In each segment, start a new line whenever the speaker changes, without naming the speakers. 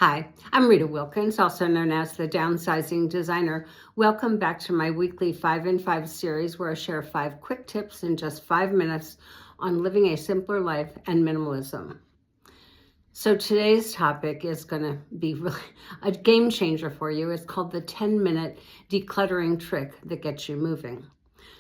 Hi, I'm Rita Wilkins, also known as the Downsizing Designer. Welcome back to my weekly 5 in 5 series where I share 5 quick tips in just 5 minutes on living a simpler life and minimalism. So today's topic is going to be really a game changer for you. It's called the 10-minute decluttering trick that gets you moving.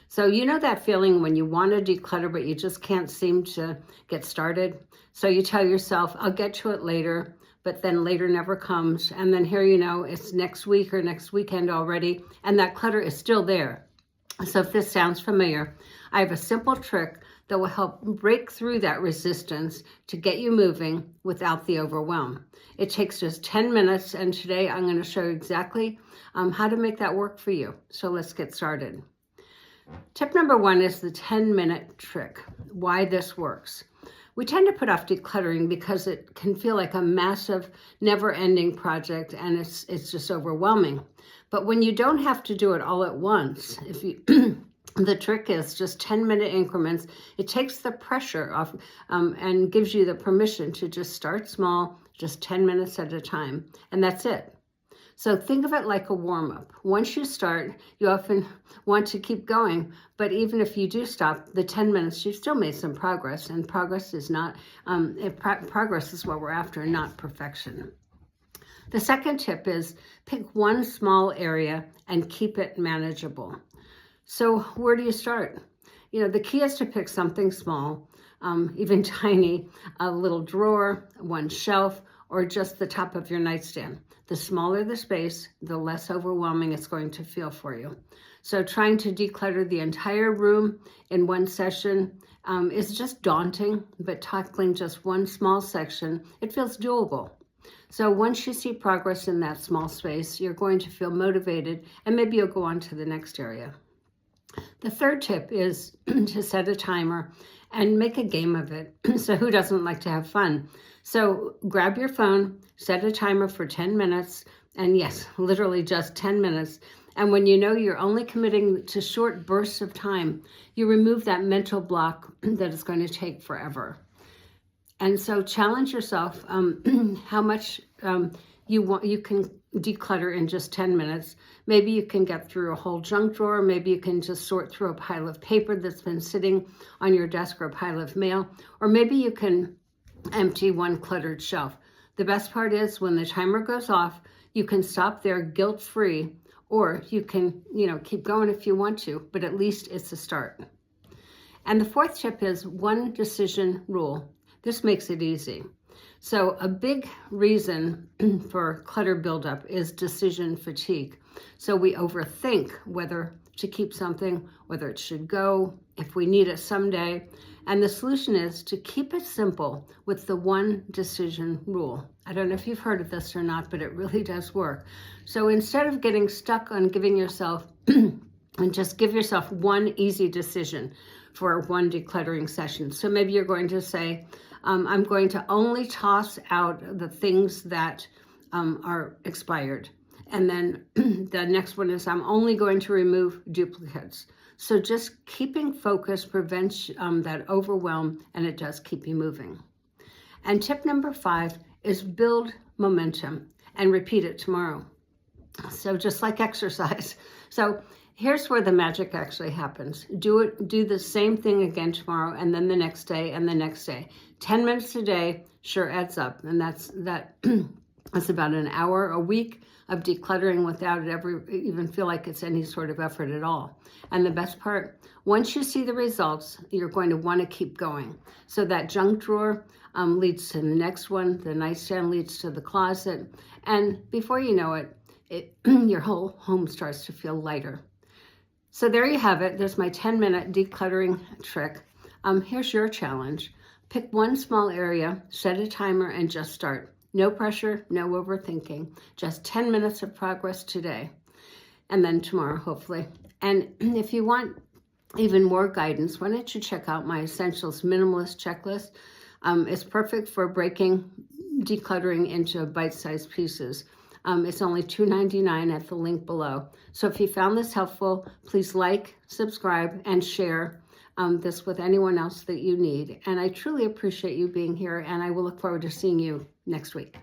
So you know that feeling when you want to declutter, but you just can't seem to get started. So you tell yourself, I'll get to it later, but then later never comes. And then here you know, it's next week or next weekend already, and that clutter is still there. So if this sounds familiar, I have a simple trick that will help break through that resistance to get you moving without the overwhelm. It takes just 10 minutes, and today I'm going to show you exactly how to make that work for you. So let's get started. Tip number 1 is the 10-minute trick. Why this works. We tend to put off decluttering because it can feel like a massive, never-ending project, and it's just overwhelming. But when you don't have to do it all at once, if you the trick is just 10-minute increments. It takes the pressure off and gives you the permission to just start small, just 10 minutes at a time, and that's it. So think of it like a warm-up. Once you start, you often want to keep going, but even if you do stop, the 10 minutes, you've still made some progress, and progress is not, progress is what we're after, not perfection. The second tip is pick one small area and keep it manageable. So where do you start? You know, the key is to pick something small, even tiny, a little drawer, one shelf, or just the top of your nightstand. The smaller the space, the less overwhelming it's going to feel for you. So trying to declutter the entire room in one session is just daunting, but tackling just one small section, it feels doable. So once you see progress in that small space, you're going to feel motivated, and maybe you'll go on to the next area. The third tip is to set a timer and make a game of it. So who doesn't like to have fun? So grab your phone, set a timer for 10 minutes, and yes, literally just 10 minutes. And when you know you're only committing to short bursts of time, you remove that mental block that is going to take forever. And so challenge yourself how much you can declutter in just 10 minutes. Maybe you can get through a whole junk drawer. Maybe you can just sort through a pile of paper that's been sitting on your desk or a pile of mail. Or maybe you can empty one cluttered shelf. The best part is when the timer goes off, you can stop there guilt-free, or you can, keep going if you want to, but at least it's a start. And the fourth tip is one decision rule. This makes it easy. So a big reason for clutter buildup is decision fatigue. So we overthink whether to keep something, whether it should go, if we need it someday. And the solution is to keep it simple with the one decision rule. I don't know if you've heard of this or not, but it really does work. So instead of getting stuck on giving yourself, and just give yourself one easy decision for one decluttering session. So maybe you're going to say, I'm going to only toss out the things that are expired. And then the next one is I'm only going to remove duplicates. So just keeping focus prevents that overwhelm, and it does keep you moving. And tip number 5 is build momentum and repeat it tomorrow. So just like exercise. So here's where the magic actually happens. Do the same thing again tomorrow, and then the next day and the next day. 10 minutes a day sure adds up, and that's about an hour a week of decluttering without it ever even feel like it's any sort of effort at all. And the best part, once you see the results, you're going to want to keep going. So that junk drawer leads to the next one, the nightstand leads to the closet, and before you know it, your whole home starts to feel lighter. So there you have it. There's my 10-minute decluttering trick. Here's your challenge. Pick one small area, set a timer, and just start. No pressure, no overthinking. Just 10 minutes of progress today. And then tomorrow, hopefully. And if you want even more guidance, why don't you check out my Essentials Minimalist Checklist. It's perfect for breaking decluttering into bite-sized pieces. It's only $2.99 at the link below. So if you found this helpful, please like, subscribe, and share this with anyone else that you need. And I truly appreciate you being here, and I will look forward to seeing you next week.